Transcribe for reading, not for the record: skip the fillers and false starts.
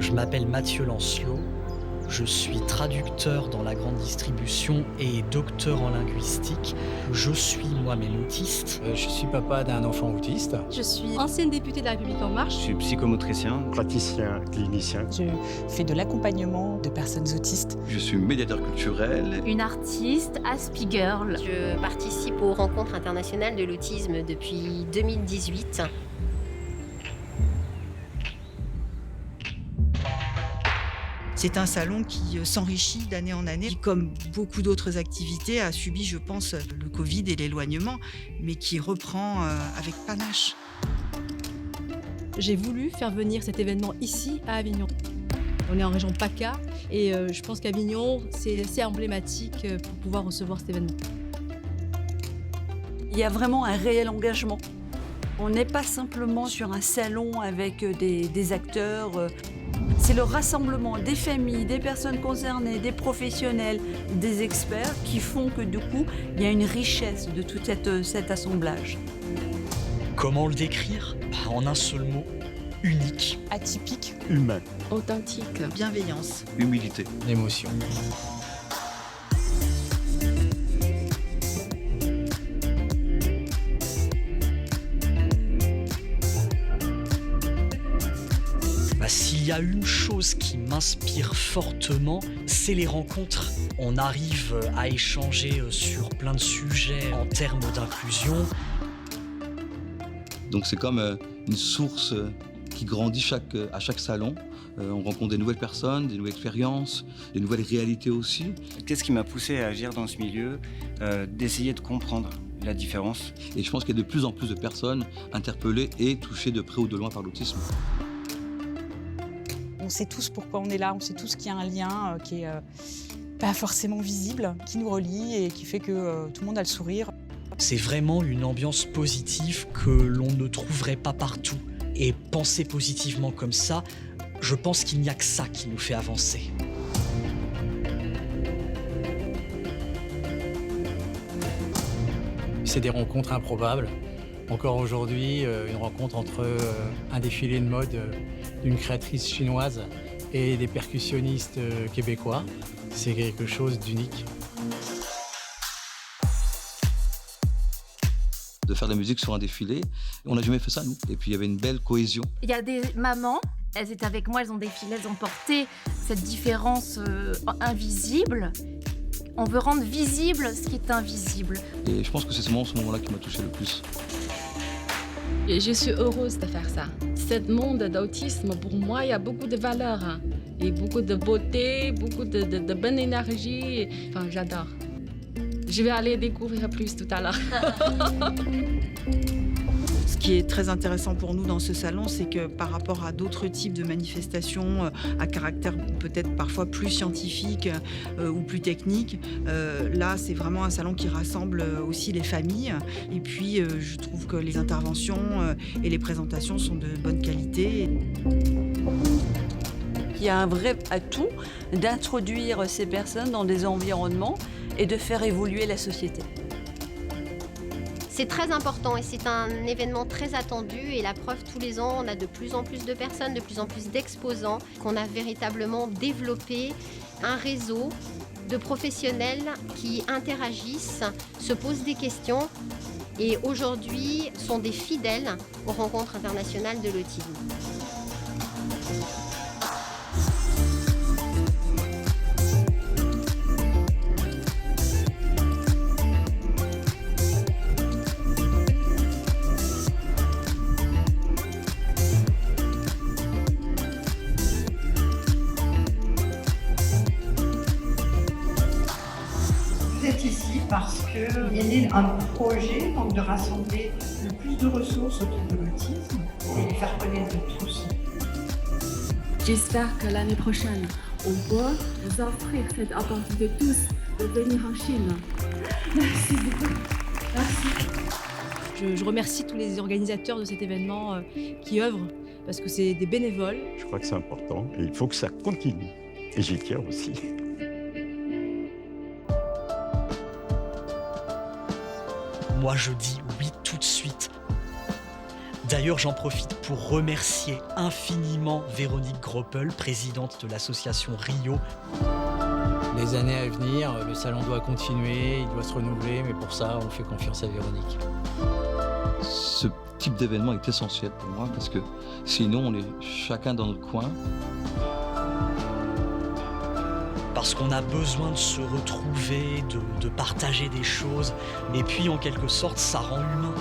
Je m'appelle Mathieu Lancelot, je suis traducteur dans la grande distribution et docteur en linguistique. Je suis moi-même autiste. Je suis papa d'un enfant autiste. Je suis ancienne députée de La République En Marche. Je suis psychomotricien. Praticien clinicien. Je fais de l'accompagnement de personnes autistes. Je suis médiateur culturel. Une artiste, Aspigirl. Je participe aux rencontres internationales de l'autisme depuis 2018. C'est un salon qui s'enrichit d'année en année, qui, comme beaucoup d'autres activités, a subi, je pense, le Covid et l'éloignement, mais qui reprend avec panache. J'ai voulu faire venir cet événement ici, à Avignon. On est en région PACA et je pense qu'Avignon, c'est assez emblématique pour pouvoir recevoir cet événement. Il y a vraiment un réel engagement. On n'est pas simplement sur un salon avec des acteurs. C'est le rassemblement des familles, des personnes concernées, des professionnels, des experts qui font que du coup, il y a une richesse de tout cet assemblage. Comment le décrire ? En un seul mot, unique. Atypique. Humain. Authentique. Bienveillance. Humilité. Émotion. S'il y a une chose qui m'inspire fortement, c'est les rencontres. On arrive à échanger sur plein de sujets en termes d'inclusion. Donc c'est comme une source qui grandit à chaque salon. On rencontre des nouvelles personnes, des nouvelles expériences, des nouvelles réalités aussi. Qu'est-ce qui m'a poussé à agir dans ce milieu ? D'essayer de comprendre la différence. Et je pense qu'il y a de plus en plus de personnes interpellées et touchées de près ou de loin par l'autisme. On sait tous pourquoi on est là, on sait tous qu'il y a un lien qui est pas forcément visible, qui nous relie et qui fait que tout le monde a le sourire. C'est vraiment une ambiance positive que l'on ne trouverait pas partout. Et penser positivement comme ça, je pense qu'il n'y a que ça qui nous fait avancer. C'est des rencontres improbables. Encore aujourd'hui, une rencontre entre un défilé de mode d'une créatrice chinoise et des percussionnistes québécois. C'est quelque chose d'unique. De faire de la musique sur un défilé, on n'a jamais fait ça, nous. Et puis il y avait une belle cohésion. Il y a des mamans, elles étaient avec moi, elles ont défilé, elles ont porté cette différence invisible. On veut rendre visible ce qui est invisible. Et je pense que c'est ce moment-là qui m'a touché le plus. Et je suis heureuse de faire ça. Ce monde d'autisme, pour moi, il y a beaucoup de valeurs. Et beaucoup de beauté, beaucoup de bonne énergie. Enfin, j'adore. Je vais aller découvrir plus tout à l'heure. Ce qui est très intéressant pour nous dans ce salon, c'est que par rapport à d'autres types de manifestations à caractère peut-être parfois plus scientifique ou plus technique, là c'est vraiment un salon qui rassemble aussi les familles. Et puis je trouve que les interventions et les présentations sont de bonne qualité. Il y a un vrai atout d'introduire ces personnes dans des environnements et de faire évoluer la société. C'est très important et c'est un événement très attendu et la preuve, tous les ans, on a de plus en plus de personnes, de plus en plus d'exposants, qu'on a véritablement développé un réseau de professionnels qui interagissent, se posent des questions et aujourd'hui sont des fidèles aux rencontres internationales de l'autisme. Ici parce qu'il y a né un projet donc, de rassembler le plus de ressources autour de l'autisme et les faire connaître de tous. J'espère que l'année prochaine, on peut vous offrir cette opportunité tous de venir en Chine. Merci beaucoup. Merci. Je remercie tous les organisateurs de cet événement qui œuvrent parce que c'est des bénévoles. Je crois que c'est important et il faut que ça continue. Et j'y tiens aussi. Moi, je dis oui tout de suite. D'ailleurs, j'en profite pour remercier infiniment Véronique Groppel, présidente de l'association Rio. Les années à venir, le salon doit continuer, il doit se renouveler, mais pour ça, on fait confiance à Véronique. Ce type d'événement est essentiel pour moi parce que sinon, on est chacun dans notre coin. Parce qu'on a besoin de se retrouver, de partager des choses, et puis en quelque sorte, ça rend humain.